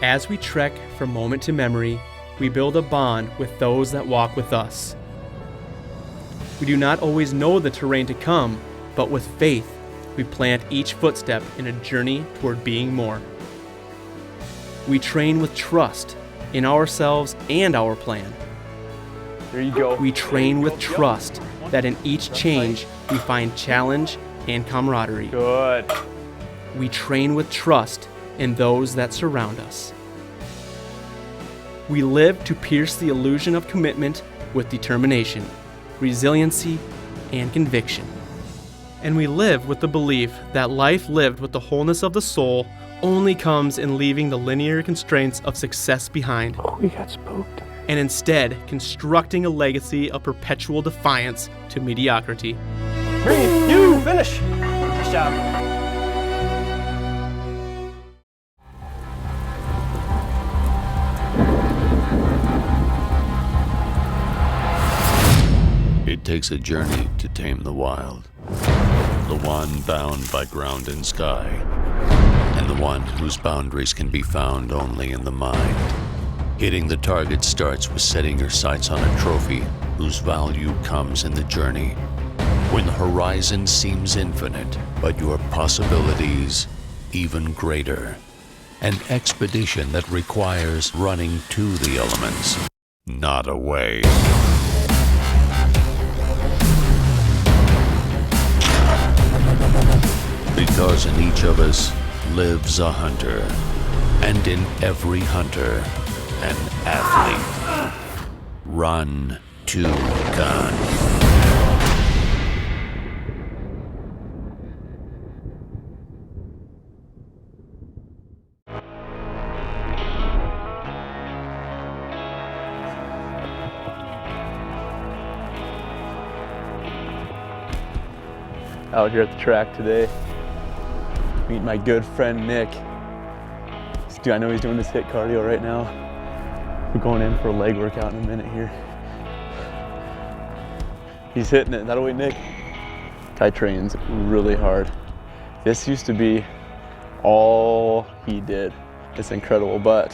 As we trek from moment to memory, we build a bond with those that walk with us. We do not always know the terrain to come, but with faith, we plant each footstep in a journey toward being more. We train with trust in ourselves and our plan. There you go. We train with trust that in each change we find challenge and camaraderie. Good. We train with trust in those that surround us. We live to pierce the illusion of commitment with determination, resiliency, and conviction. And we live with the belief that life lived with the wholeness of the soul only comes in leaving the linear constraints of success behind. Oh, we got spooked. And instead constructing a legacy of perpetual defiance to mediocrity. Breathe, you finish. Nice job. It takes a journey to tame the wild. The one bound by ground and sky, and the one whose boundaries can be found only in the mind. Hitting the target starts with setting your sights on a trophy whose value comes in the journey. When the horizon seems infinite, but your possibilities even greater. An expedition that requires running to the elements, not away. Because in each of us lives a hunter, and in every hunter, an athlete. Run to gun. Out here at the track today, meet my good friend Nick. I know he's doing his HIIT cardio right now. We're going in for a leg workout in a minute here. He's hitting it. That way, Nick. Guy trains really hard. This used to be all he did. It's incredible, but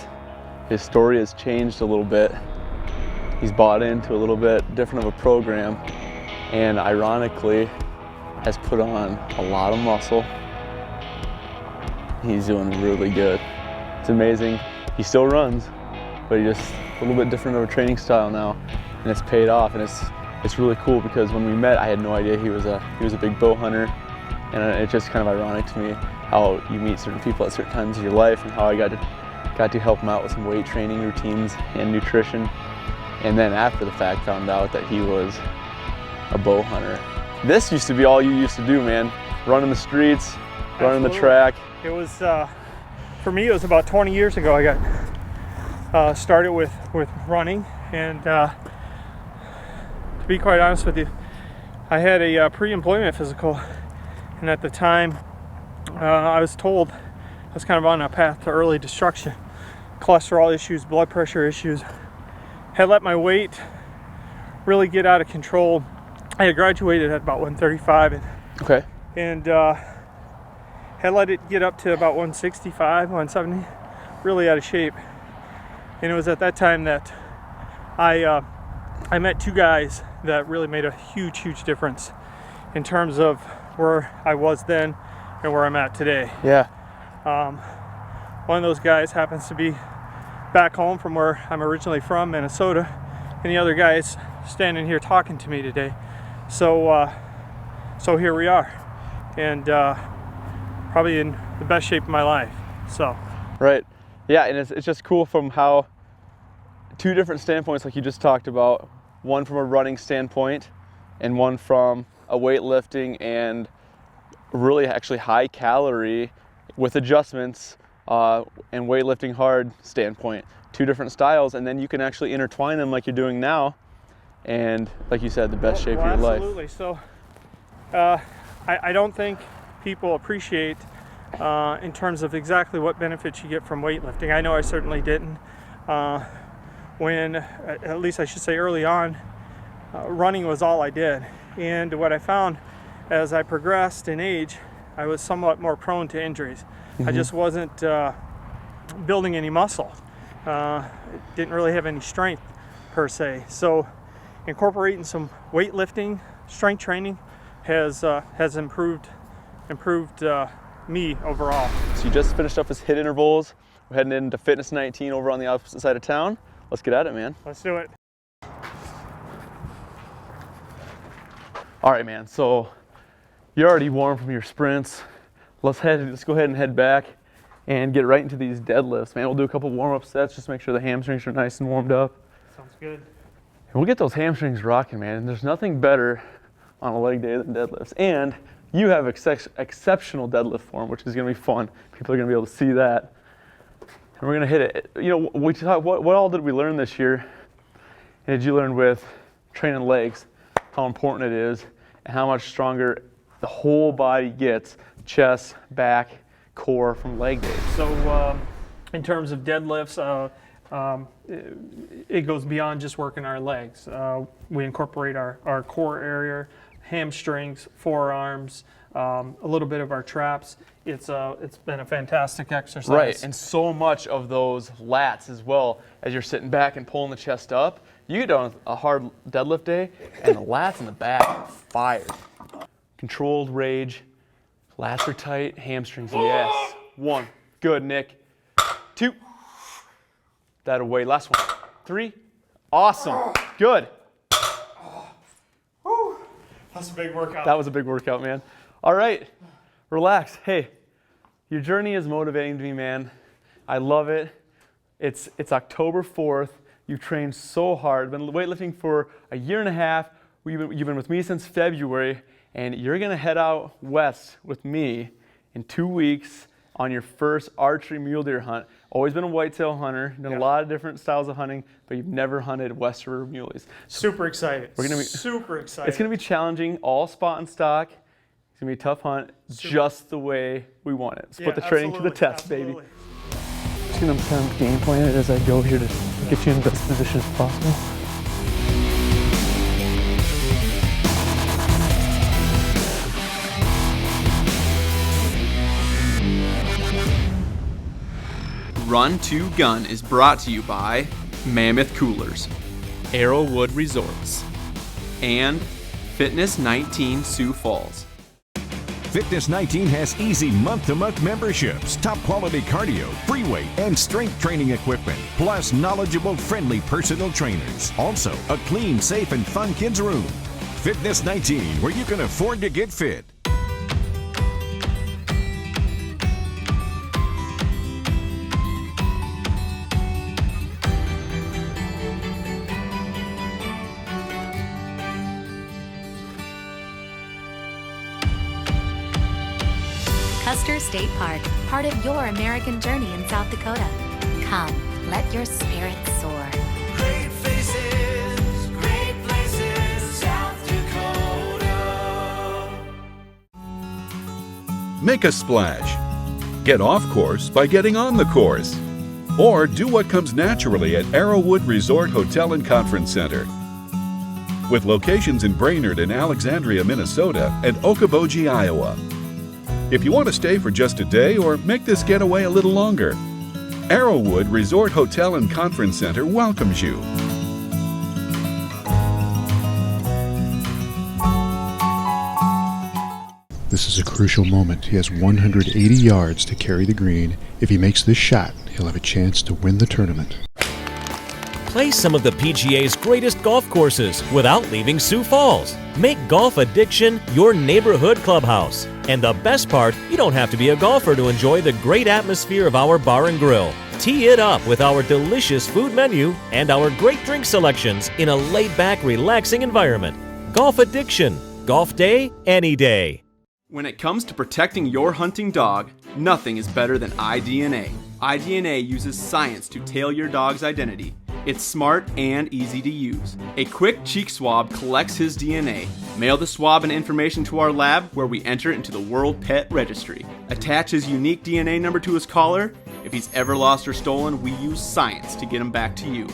his story has changed a little bit. He's bought into a little bit different of a program, and ironically, has put on a lot of muscle. He's doing really good. It's amazing. He still runs, but he's just a little bit different of a training style now, and it's paid off. And it's really cool because when we met, I had no idea he was a big bow hunter, and it's just kind of ironic to me how you meet certain people at certain times of your life, and how I got to help him out with some weight training routines and nutrition, and then after the fact found out that he was a bow hunter. This used to be all you used to do, man. Running the streets, running the track. It was, for me, it was about 20 years ago I got started with running, and to be quite honest with you, I had a pre-employment physical, and at the time I was told I was kind of on a path to early destruction. Cholesterol issues, blood pressure issues, had let my weight really get out of control. I had graduated at about 135, and had let it get up to about 165, 170, really out of shape. And it was at that time that I met two guys that really made a huge, huge difference in terms of where I was then and where I'm at today. Yeah. One of those guys happens to be back home from where I'm originally from, Minnesota, and the other guy is standing here talking to me today. So here we are, and probably in the best shape of my life. So. Right. Yeah, and it's just cool from how two different standpoints, like you just talked about, one from a running standpoint and one from a weightlifting and really actually high calorie with adjustments and weightlifting hard standpoint. Two different styles, and then you can actually intertwine them like you're doing now, and like you said, the best shape of your life. Absolutely. So I don't think people appreciate in terms of exactly what benefits you get from weightlifting. I know I certainly didn't. When, at least I should say early on, running was all I did. And what I found as I progressed in age, I was somewhat more prone to injuries. I just wasn't building any muscle. It didn't really have any strength per se. So incorporating some weightlifting, strength training has improved me overall. So you just finished up his HIIT intervals. We're heading into Fitness 19 over on the opposite side of town. Let's get at it, man. Let's do it. All right, man, so you're already warm from your sprints. Let's go ahead and head back and get right into these deadlifts, man. We'll do a couple warm-up sets just to make sure the hamstrings are nice and warmed up. Sounds good. And we'll get those hamstrings rocking, man. And there's nothing better on a leg day than deadlifts. And you have exceptional deadlift form, which is gonna be fun. People are gonna be able to see that. And we're gonna hit it. You know, what all did we learn this year? And did you learn with training legs, how important it is, and how much stronger the whole body gets, chest, back, core from leg days. So in terms of deadlifts, it goes beyond just working our legs. We incorporate our core area, hamstrings, forearms, a little bit of our traps. It's been a fantastic exercise. Right, and so much of those lats as well, as you're sitting back and pulling the chest up. You get on a hard deadlift day, and the lats in the back fired. Controlled rage, lats are tight, hamstrings, yes. 1, good, Nick. 2, that away, last one. 3, awesome, good. That's a big workout. That was a big workout, man. All right, relax. Hey, your journey is motivating to me, man. I love it. It's October 4th. You've trained so hard. Been weightlifting for a year and a half. You've been with me since February, and you're gonna head out west with me in 2 weeks on your first archery mule deer hunt. Always been a whitetail hunter, done a lot of different styles of hunting, but you've never hunted West River muleys. Super excited. We're gonna be super excited. It's gonna be challenging, all spot and stock. It's gonna be a tough hunt, just the way we want it. Let's put the training to the test, baby. Just gonna kind of game plan it as I go here to get you in the best position as possible. Run2Gun is brought to you by Mammoth Coolers, Arrowwood Resorts, and Fitness 19 Sioux Falls. Fitness 19 has easy month-to-month memberships, top quality cardio, free weight, and strength training equipment, plus knowledgeable, friendly personal trainers. Also, a clean, safe, and fun kids room. Fitness 19, where you can afford to get fit. Custer State Park, part of your American journey in South Dakota. Come, let your spirit soar. Great places, South Dakota. Make a splash. Get off course by getting on the course. Or do what comes naturally at Arrowwood Resort Hotel and Conference Center. With locations in Brainerd and Alexandria, Minnesota, and Okoboji, Iowa. If you want to stay for just a day or make this getaway a little longer, Arrowwood Resort Hotel and Conference Center welcomes you. This is a crucial moment. He has 180 yards to carry the green. If he makes this shot, he'll have a chance to win the tournament. Play some of the PGA's greatest golf courses without leaving Sioux Falls. Make Golf Addiction your neighborhood clubhouse. And the best part, you don't have to be a golfer to enjoy the great atmosphere of our bar and grill. Tee it up with our delicious food menu and our great drink selections in a laid-back, relaxing environment. Golf Addiction. Golf day, any day. When it comes to protecting your hunting dog, nothing is better than iDNA. iDNA uses science to tail your dog's identity. It's smart and easy to use. A quick cheek swab collects his DNA. Mail the swab and information to our lab where we enter it into the World Pet Registry. Attach his unique DNA number to his collar. If he's ever lost or stolen, we use science to get him back to you.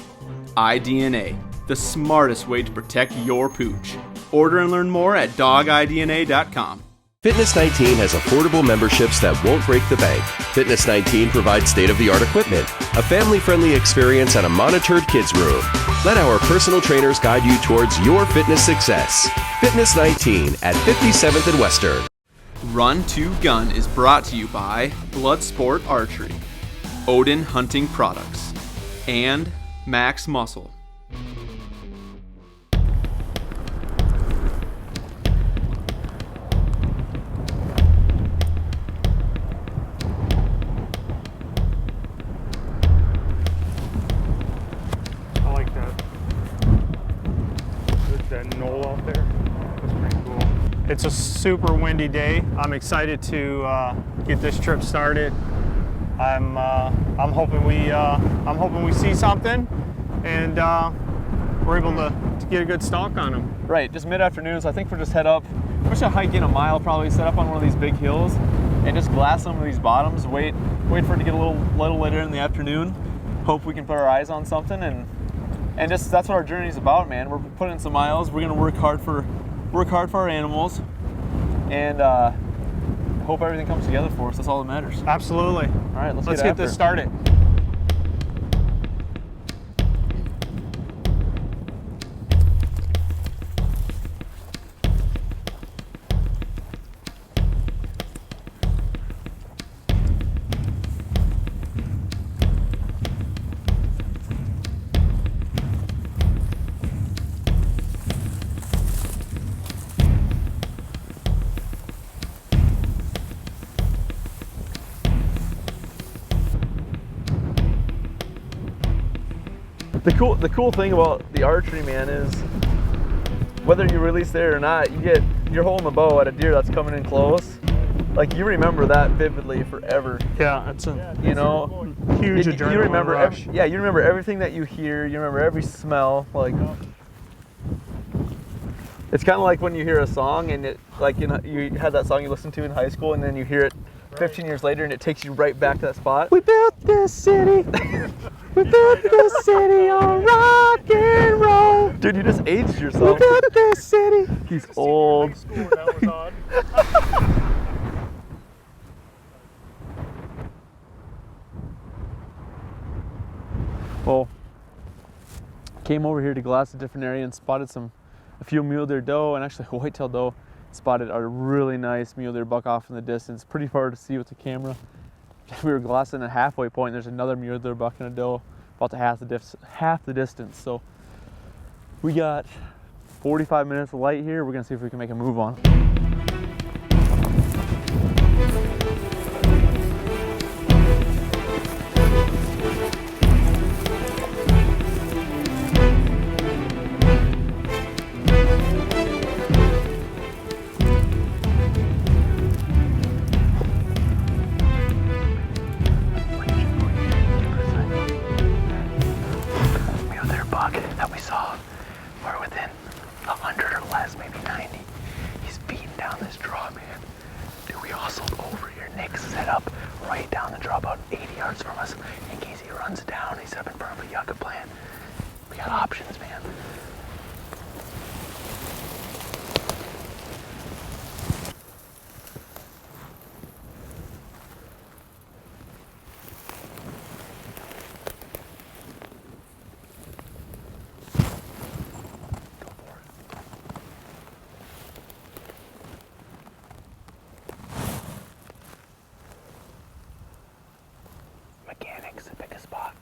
iDNA, the smartest way to protect your pooch. Order and learn more at dogidna.com. Fitness 19 has affordable memberships that won't break the bank. Fitness 19 provides state-of-the-art equipment, a family-friendly experience, and a monitored kids room. Let our personal trainers guide you towards your fitness success. Fitness 19 at 57th and Western. Run2Gun is brought to you by Bloodsport Archery, Odin Hunting Products, and Max Muscle. I like that. That knoll out there. That's pretty cool. It's a super windy day. I'm excited to get this trip started. I'm hoping we see something, and we're able to get a good stalk on them. Right, just mid-afternoon, so I think we'll just head up. We're just hike in a mile, probably set up on one of these big hills, and just glass some of these bottoms. Wait for it to get a little later in the afternoon. Hope we can put our eyes on something, and just that's what our journey is about, man. We're putting in some miles. We're gonna work hard for our animals, and hope everything comes together for us. That's all that matters. Absolutely. All right, Let's get this started. The cool thing about the archery, man, is whether you release there or not, you're holding the bow at a deer that's coming in close. Like, you remember that vividly forever. Yeah, it's a huge adrenaline you remember rush. you remember everything that you hear. You remember every smell. Like, it's kind of like when you hear a song and you had that song you listened to in high school, and then you hear it 15 years later, and it takes you right back to that spot. We built this city. We built this city on rock and roll. Dude, you just aged yourself. We built this city. He's old. Well, came over here to glass a different area and spotted a few mule deer doe, and actually a whitetail doe. Spotted a really nice mule deer buck off in the distance, pretty far to see with the camera. We were glassing at a halfway point. There's another mule deer buck and a doe about to half the distance. So we got 45 minutes of light here. We're gonna see if we can make a move on it. That we saw, we're within 100 or less, maybe 90. He's beating down this draw, man. Dude, we hustled over here. Nick's set up right down the draw, about 80 yards from us. In case he runs down, he's up in front of a yucca plant. We got options, man. Mechanics, pick a spot.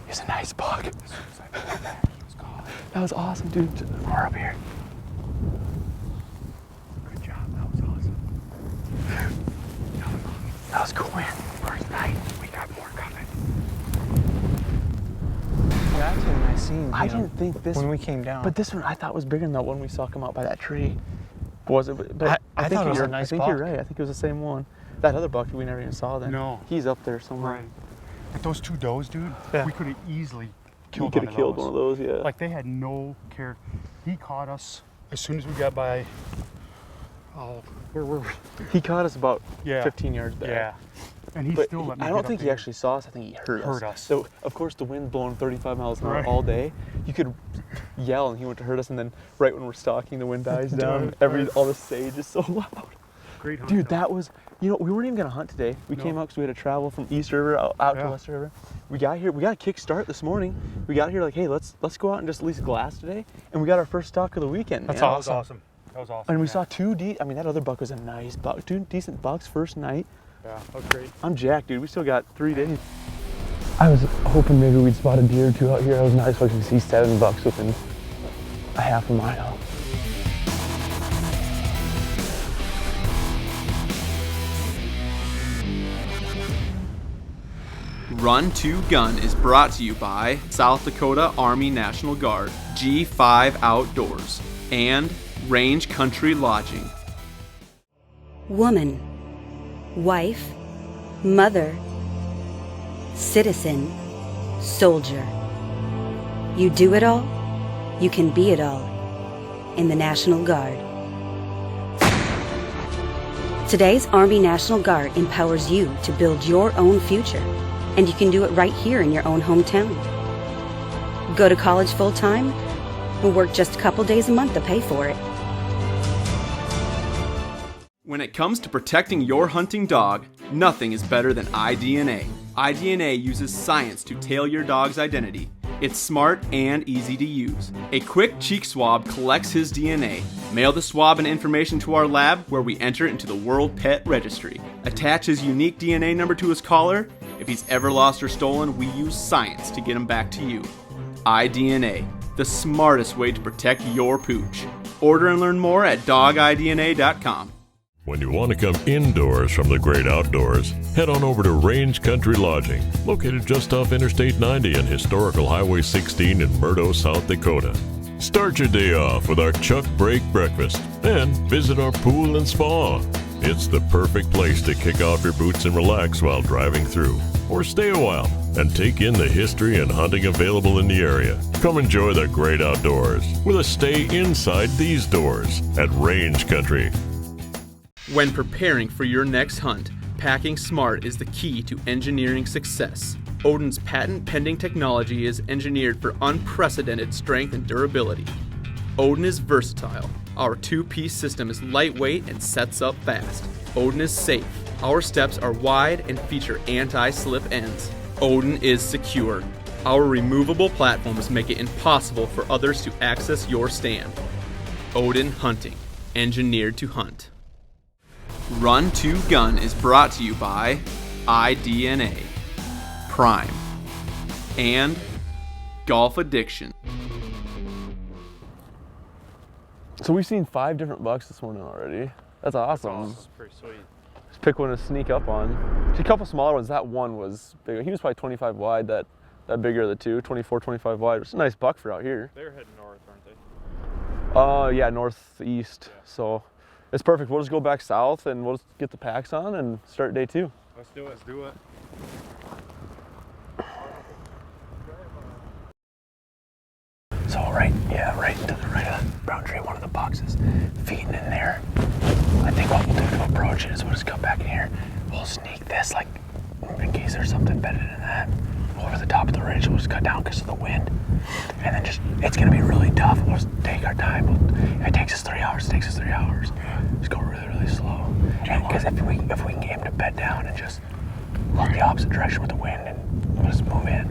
He's a nice buck. That was awesome, dude. More up here. Good job. That was awesome. That was cool, man. First night. We got more coming. That's a nice scene. I didn't think this when we came down. But this one I thought was bigger than that one we saw come out by that tree. Was it? But I thought it was a nice I think buck. you're right. I think it was the same one. That other buck we never even saw then. No. He's up there somewhere. Right. But those two does, dude, Yeah. we could have easily killed could have killed one of those, yeah. Like, they had no care. He caught us as soon as we got by. Oh, where were we? He caught us about Yeah. 15 yards back. Yeah. And he But still let me I get don't up think he there. actually saw us. I think he heard us. So, of course, the wind blowing 35 miles an hour Right. all day, you could yell and he went to hurt us, and then right when we're stalking, the wind dies down. All the sage is so loud. Great hunt, Dude, though. that was, we weren't even going to hunt today. We came out because we had to travel from East River out to West River. We got here, we got a kick start this morning. We got here like, hey, let's go out and just at least glass today. And we got our first stalk of the weekend, That's man. awesome. That was awesome. And we saw two, I mean, that other buck was a nice buck. Two decent bucks first night. Yeah, that was great. I'm jacked, dude. We still got 3 days. I was hoping maybe we'd spot a deer or two out here. I was not expecting to see 7 bucks within a half a mile. Run2Gun is brought to you by South Dakota Army National Guard, G5 Outdoors, and Range Country Lodging. Woman, wife, mother, citizen, soldier. You do it all, you can be it all in the National Guard. Today's Army National Guard empowers you to build your own future, and you can do it right here in your own hometown. Go to college full-time or work just a couple days a month to pay for it. When it comes to protecting your hunting dog, nothing is better than iDNA. iDNA uses science to tail your dog's identity. It's smart and easy to use. A quick cheek swab collects his DNA. Mail the swab and information to our lab where we enter it into the World Pet Registry. Attach his unique DNA number to his collar. If he's ever lost or stolen, we use science to get him back to you. iDNA, the smartest way to protect your pooch. Order and learn more at dogidna.com. When you want to come indoors from the great outdoors, head on over to Range Country Lodging, located just off Interstate 90 and historical Highway 16 in Murdo, South Dakota. Start your day off with our Chuck Break breakfast and visit our pool and spa. It's the perfect place to kick off your boots and relax while driving through, or stay a while and take in the history and hunting available in the area. Come enjoy the great outdoors with a stay inside these doors at Range Country. When preparing for your next hunt, packing smart is the key to engineering success. Odin's patent-pending technology is engineered for unprecedented strength and durability. Odin is versatile. Our two-piece system is lightweight and sets up fast. Odin is safe. Our steps are wide and feature anti-slip ends. Odin is secure. Our removable platforms make it impossible for others to access your stand. Odin Hunting, engineered to hunt. Run2Gun is brought to you by iDNA, Prime, and Golf Addiction. So we've seen 5 different bucks this morning already. That's awesome. That's pretty sweet. Just pick one to sneak up on. Just a couple smaller ones. That one was big. He was probably 25 wide. That bigger of the two, 24, 25 wide. It's a nice buck for out here. They're heading north, aren't they? Yeah, northeast. Yeah. So it's perfect. We'll just go back south and we'll just get the packs on and start day 2. Let's do it. Let's do it. So right to the right of the brown tree, one of the boxes, feeding in there. I think what we'll do to approach it is we'll just come back in here. We'll sneak this, like, in case there's something bedded in that. Over the top of the ridge, we'll just cut down because of the wind. And then it's gonna be really tough. We'll just take our time. If it takes us 3 hours, it takes us 3 hours. Just go really, really slow. Because if we can get him to bed down and just look the opposite direction with the wind, and we'll just move in.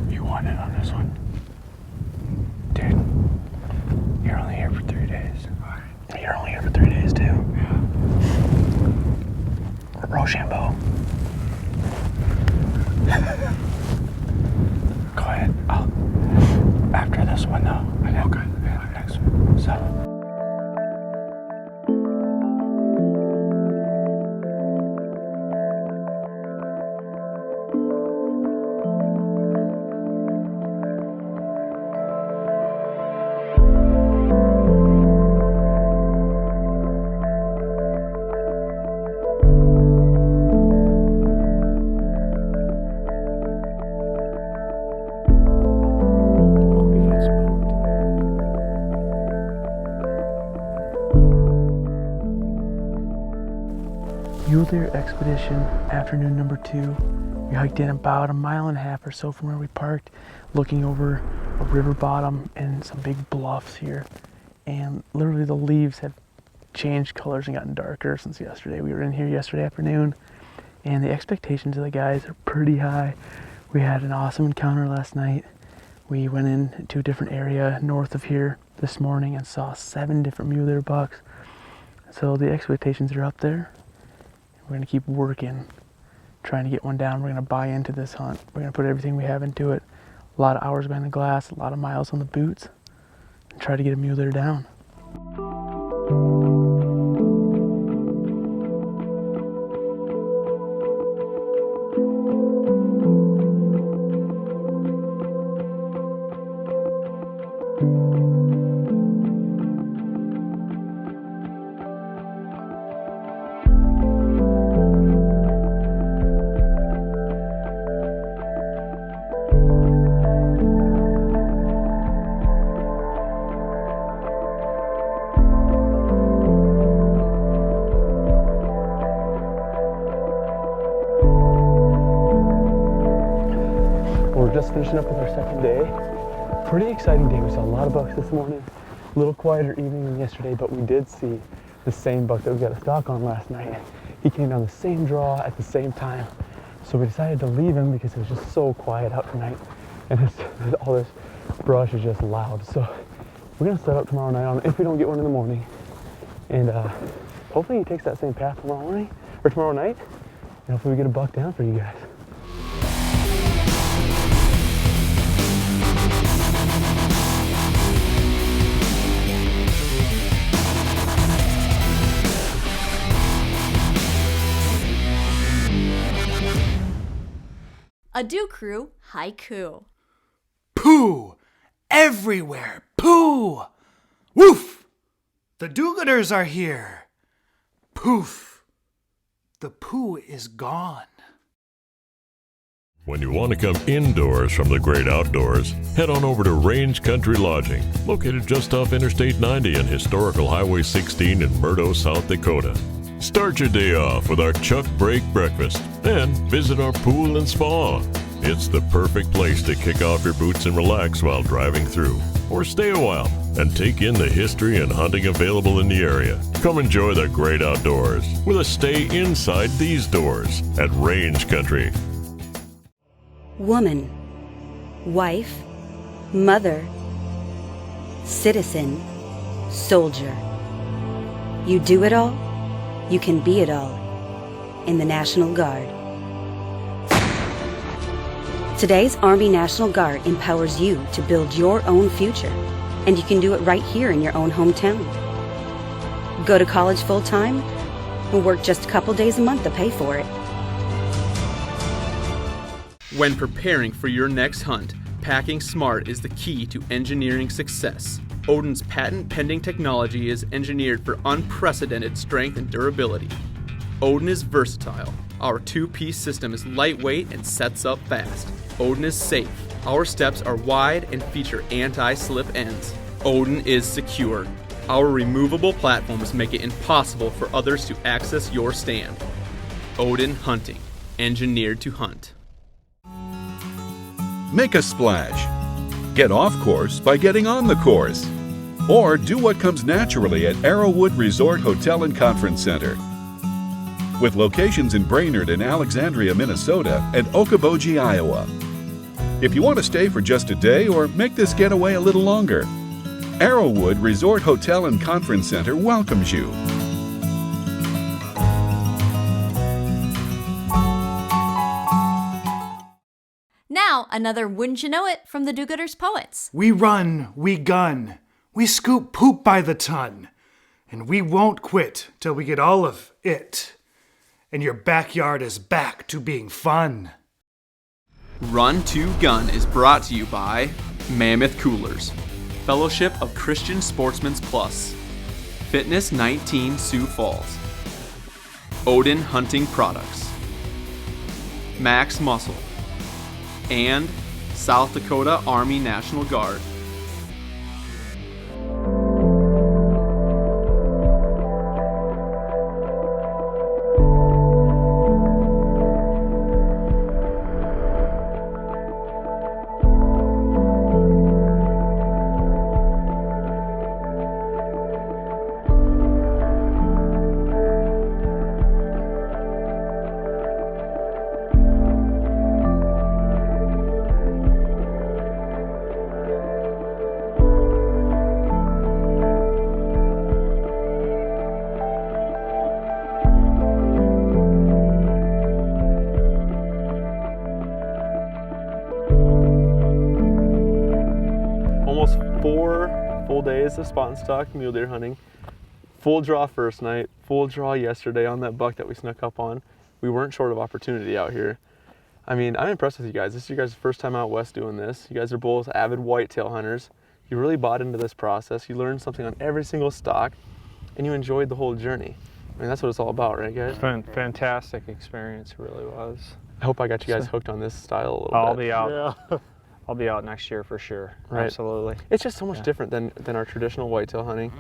You want it on this one? Dude, you're only here for 3 days. Right. You're only here for 3 days, too. Yeah. Rochambeau. Go ahead. After this one, though. Okay. Yeah, next one. So. Mule Deer Expedition, afternoon number 2. We hiked in about 1.5 miles or so from where we parked, looking over a river bottom and some big bluffs here. And literally the leaves have changed colors and gotten darker since yesterday. We were in here yesterday afternoon, and the expectations of the guys are pretty high. We had an awesome encounter last night. We went into a different area north of here this morning and saw 7 different mule deer bucks. So the expectations are up there. We're gonna keep working, trying to get one down. We're gonna buy into this hunt. We're gonna put everything we have into it. A lot of hours behind the glass, a lot of miles on the boots, and try to get a mule deer down. We're just finishing up with our second day. Pretty exciting day. We saw a lot of bucks this morning. A little quieter evening than yesterday, but we did see the same buck that we got a stalk on last night. He came down the same draw at the same time. So we decided to leave him because it was just so quiet out tonight. And all this brush is just loud. So we're gonna set up tomorrow night on if we don't get one in the morning. And hopefully he takes that same path tomorrow morning or tomorrow night. And hopefully we get a buck down for you guys. A Do Crew haiku. Poo! Everywhere! Poo! Woof! The do-gooders are here! Poof! The poo is gone. When you want to come indoors from the great outdoors, head on over to Range Country Lodging, located just off Interstate 90 and historical Highway 16 in Murdo, South Dakota. Start your day off with our Chuck Break breakfast and visit our pool and spa. It's the perfect place to kick off your boots and relax while driving through, or stay a while and take in the history and hunting available in the area. Come enjoy the great outdoors with a stay inside these doors at Range Country. Woman, wife, mother, citizen, soldier. You do it all, you can be it all in the National Guard. Today's Army National Guard empowers you to build your own future, and you can do it right here in your own hometown. Go to college full-time or work just a couple days a month to pay for it. When preparing for your next hunt, packing smart is the key to engineering success. Odin's patent-pending technology is engineered for unprecedented strength and durability. Odin is versatile. Our 2-piece system is lightweight and sets up fast. Odin is safe. Our steps are wide and feature anti-slip ends. Odin is secure. Our removable platforms make it impossible for others to access your stand. Odin Hunting, engineered to hunt. Make a splash. Get off course by getting on the course. Or do what comes naturally at Arrowwood Resort Hotel and Conference Center. With locations in Brainerd and Alexandria, Minnesota, and Okoboji, Iowa. If you want to stay for just a day or make this getaway a little longer, Arrowwood Resort Hotel and Conference Center welcomes you. Now, another Wouldn't You Know It from the Do-Gooders Poets. We run, we gun, we scoop poop by the ton, and we won't quit till we get all of it. And your backyard is back to being fun. Run2Gun is brought to you by Mammoth Coolers, Fellowship of Christian Sportsmen's Plus, Fitness 19 Sioux Falls, Odin Hunting Products, Max Muscle, and South Dakota Army National Guard. days of spot and stock mule deer hunting. Full draw first night, full draw yesterday on that buck that we snuck up on. We weren't short of opportunity out here. I mean, I'm impressed with you guys. This is your guys' first time out west doing this. You guys are both avid whitetail hunters. You really bought into this process. You learned something on every single stock, and you enjoyed the whole journey. I mean, that's what it's all about, right, guys? Fantastic experience, it really was. I hope I got you guys hooked on this style a little I'll bit. be out. Yeah. I'll be out next year for sure. Right. Absolutely. It's just so much different than our traditional whitetail hunting.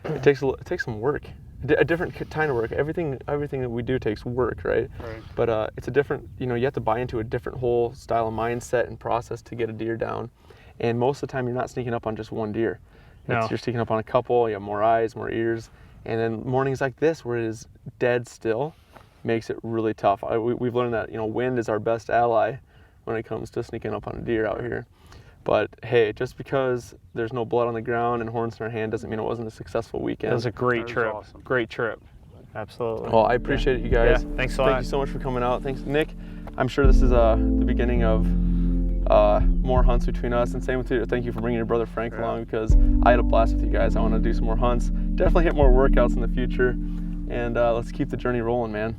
It takes some work, a different kind of work. Everything that we do takes work, right? Right. But it's a different, you know, you have to buy into a different whole style of mindset and process to get a deer down. And most of the time, you're not sneaking up on just one deer. No. You're sneaking up on a couple. You have more eyes, more ears, and then mornings like this, where it is dead still, makes it really tough. We've learned that, you know, wind is our best ally when it comes to sneaking up on a deer out here. But hey, just because there's no blood on the ground and horns in our hand doesn't mean it wasn't a successful weekend. It was a great trip. Awesome. Great trip. Absolutely. Well, I appreciate it, you guys. Yeah, thanks a lot. Thank you so much for coming out. Thanks, Nick. I'm sure this is the beginning of more hunts between us, and same with you. Thank you for bringing your brother Frank along, because I had a blast with you guys. I want to do some more hunts. Definitely hit more workouts in the future, and let's keep the journey rolling, man.